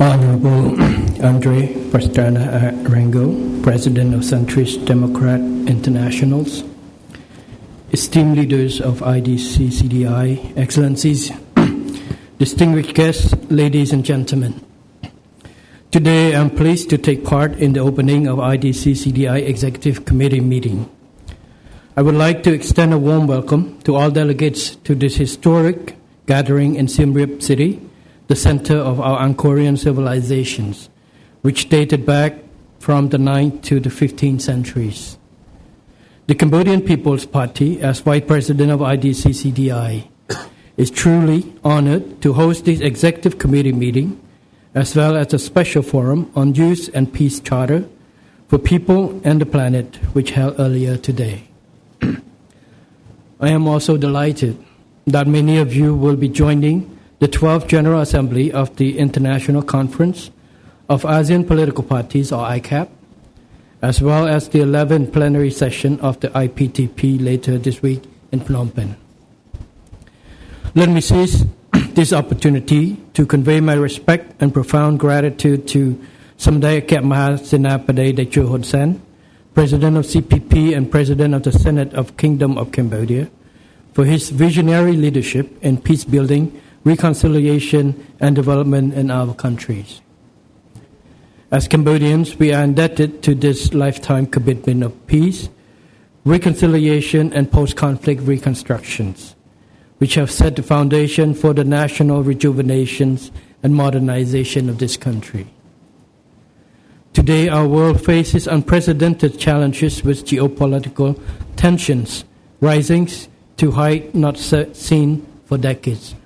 Honorable Andre Pastrana Rango, President of Centrist Democrat Internationals, esteemed leaders of IDC-CDI, Excellencies, distinguished guests, ladies and gentlemen. Today I'm pleased to take part in the opening of IDC-CDI Executive Committee meeting. I would like to extend a warm welcome to all delegates to this historic gathering in Siem Reap City, the center of our Angkorian civilizations, which dated back from the 9th to the 15th centuries. The Cambodian People's Party, as Vice President of IDC-CDI, is truly honored to host this Executive Committee meeting, as well as a special forum on Youth and Peace Charter for People and the Planet, which held earlier today. I am also delighted that many of you will be joining the 12th General Assembly of the International Conference of ASEAN Political Parties, or ICAP, as well as the 11th plenary session of the IPTP later this week in Phnom Penh. Let me seize this opportunity to convey my respect and profound gratitude to Samdech Thipadei Hun Sen, President of CPP and President of the Senate of Kingdom of Cambodia, for his visionary leadership in peace building, reconciliation and development in our countries. As Cambodians, we are indebted to this lifetime commitment of peace, reconciliation and post-conflict reconstructions, which have set the foundation for the national rejuvenations and modernization of this country. Today, our world faces unprecedented challenges with geopolitical tensions rising to height not seen for decades.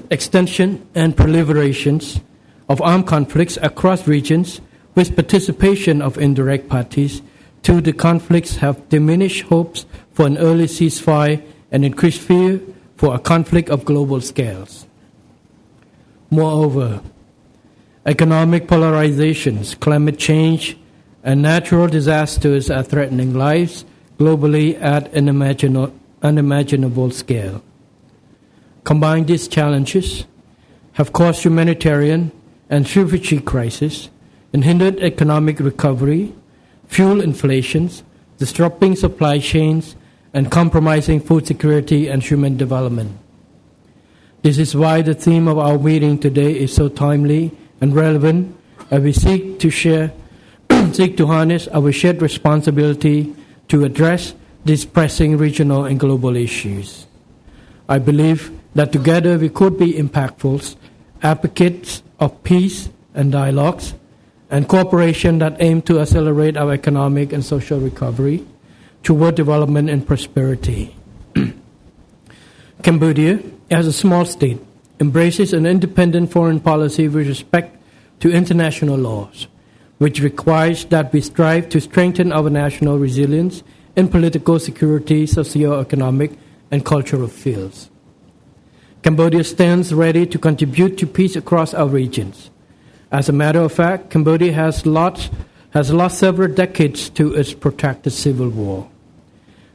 Extension and proliferations of armed conflicts across regions with participation of indirect parties to the conflicts have diminished hopes for an early ceasefire and increased fear for a conflict of global scales. Moreover, economic polarizations, climate change, and natural disasters are threatening lives globally at an unimaginable scale. Combined, these challenges have caused humanitarian and refugee crisis and hindered economic recovery, fueled inflations, disrupting supply chains, and compromising food security and human development. This is why the theme of our meeting today is so timely and relevant as we seek to harness our shared responsibility to address these pressing regional and global issues. I believe that together we could be impactful advocates of peace and dialogues and cooperation that aim to accelerate our economic and social recovery toward development and prosperity. Cambodia, as a small state, embraces an independent foreign policy with respect to international laws, which requires that we strive to strengthen our national resilience in political, security, socio-economic, and cultural fields. Cambodia stands ready to contribute to peace across our regions. As a matter of fact, Cambodia has lost several decades to its protracted civil war.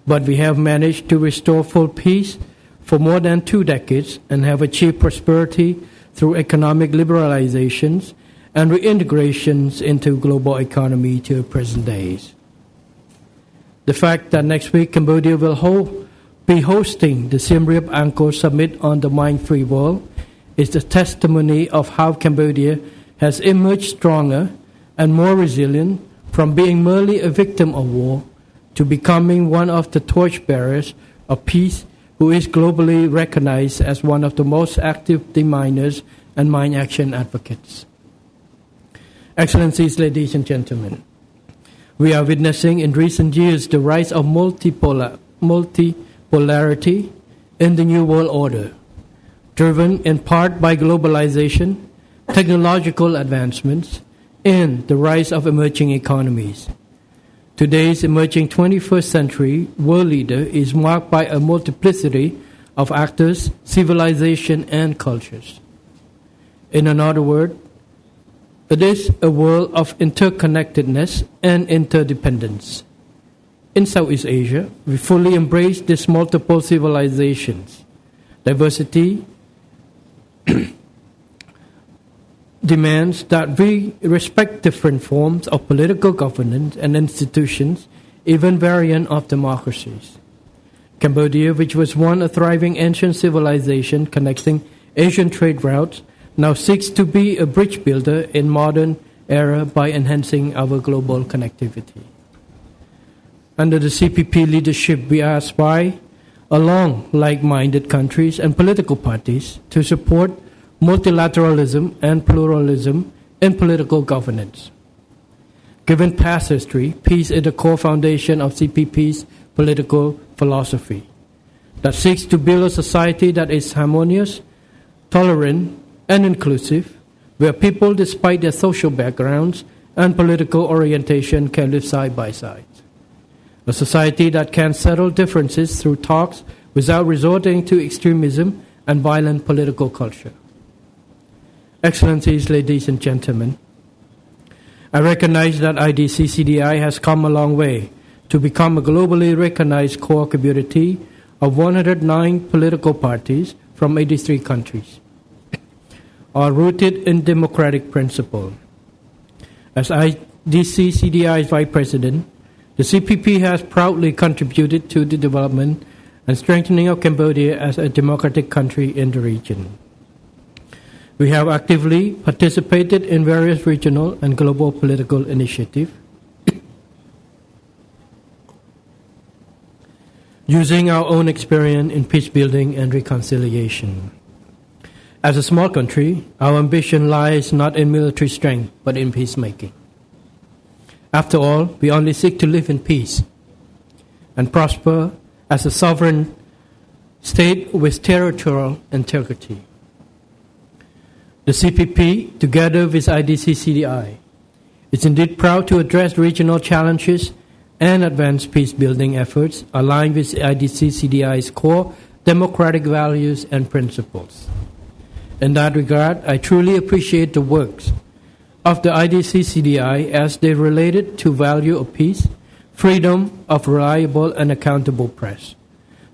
But we have managed to restore full peace for more than 2 decades and have achieved prosperity through economic liberalizations and reintegrations into global economy to present days. The fact that next week Cambodia will be hosting the Siem Reap Angkor Summit on the Mind-Free World is the testimony of how Cambodia has emerged stronger and more resilient from being merely a victim of war to becoming one of the torchbearers of peace who is globally recognized as one of the most active deminers and mine action advocates. Excellencies, ladies and gentlemen, we are witnessing in recent years the rise of multipolarity in the New World Order, driven in part by globalization, technological advancements, and the rise of emerging economies. Today's emerging 21st century world leader is marked by a multiplicity of actors, civilization, and cultures. In another word, it is a world of interconnectedness and interdependence. In Southeast Asia, we fully embrace these multiple civilizations. Diversity demands that we respect different forms of political governance and institutions, even variant of democracies. Cambodia, which was once a thriving ancient civilization connecting Asian trade routes, now seeks to be a bridge builder in modern era by enhancing our global connectivity. Under the CPP leadership, we aspire, along like-minded countries and political parties, to support multilateralism and pluralism in political governance. Given past history, peace is the core foundation of CPP's political philosophy that seeks to build a society that is harmonious, tolerant, and inclusive, where people, despite their social backgrounds and political orientation, can live side by side. A society that can settle differences through talks without resorting to extremism and violent political culture. Excellencies, ladies and gentlemen, I recognize that IDC-CDI has come a long way to become a globally recognized core community of 109 political parties from 83 countries, are rooted in democratic principle. As IDC-CDI's Vice President, the CPP has proudly contributed to the development and strengthening of Cambodia as a democratic country in the region. We have actively participated in various regional and global political initiatives, using our own experience in peace building and reconciliation. As a small country, our ambition lies not in military strength, but in peacemaking. After all, we only seek to live in peace and prosper as a sovereign state with territorial integrity. The CPP, together with IDC-CDI, is indeed proud to address regional challenges and advance peace-building efforts aligned with IDC-CDI's core democratic values and principles. In that regard, I truly appreciate the works of the IDC-CDI as they related to value of peace, freedom of reliable and accountable press,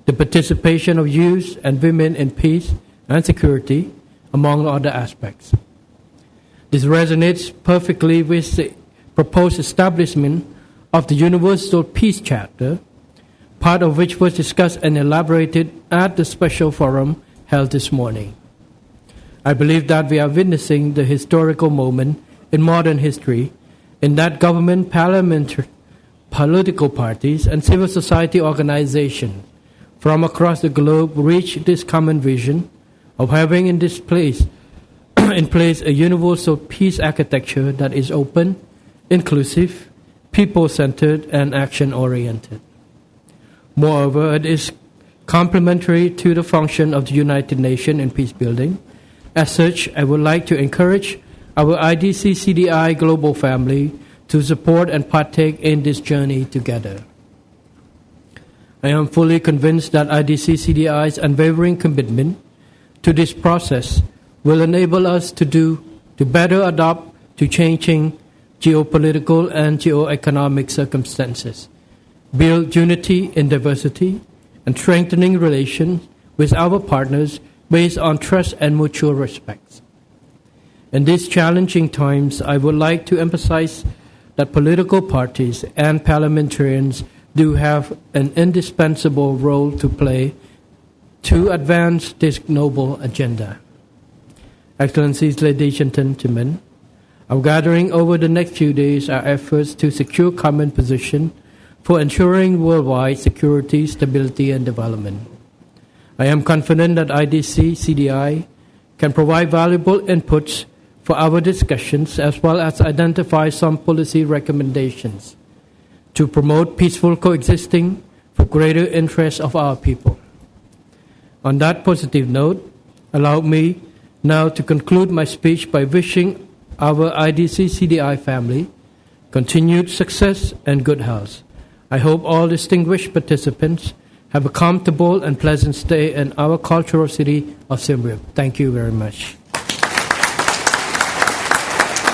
the participation of youth and women in peace and security, among other aspects. This resonates perfectly with the proposed establishment of the Universal Peace Chapter, part of which was discussed and elaborated at the special forum held this morning. I believe that we are witnessing the historical moment in modern history in that government, parliamentary, political parties, and civil society organizations from across the globe reach this common vision of having in place a universal peace architecture that is open, inclusive, people-centered, and action-oriented. Moreover, it is complementary to the function of the United Nations in peace building. As such, I would like to encourage our IDC-CDI global family to support and partake in this journey together. I am fully convinced that IDC-CDI's unwavering commitment to this process will enable us to better adapt to changing geopolitical and geoeconomic circumstances, build unity in diversity, and strengthening relations with our partners based on trust and mutual respect. In these challenging times, I would like to emphasize that political parties and parliamentarians do have an indispensable role to play to advance this noble agenda. Excellencies, ladies and gentlemen, our gathering over the next few days are efforts to secure common position for ensuring worldwide security, stability, and development. I am confident that IDC-CDI can provide valuable inputs for our discussions as well as identify some policy recommendations to promote peaceful coexisting for greater interest of our people. On that positive note, allow me now to conclude my speech by wishing our IDC-CDI family continued success and good health. I hope all distinguished participants have a comfortable and pleasant stay in our cultural city of Siem Reap. Thank you very much.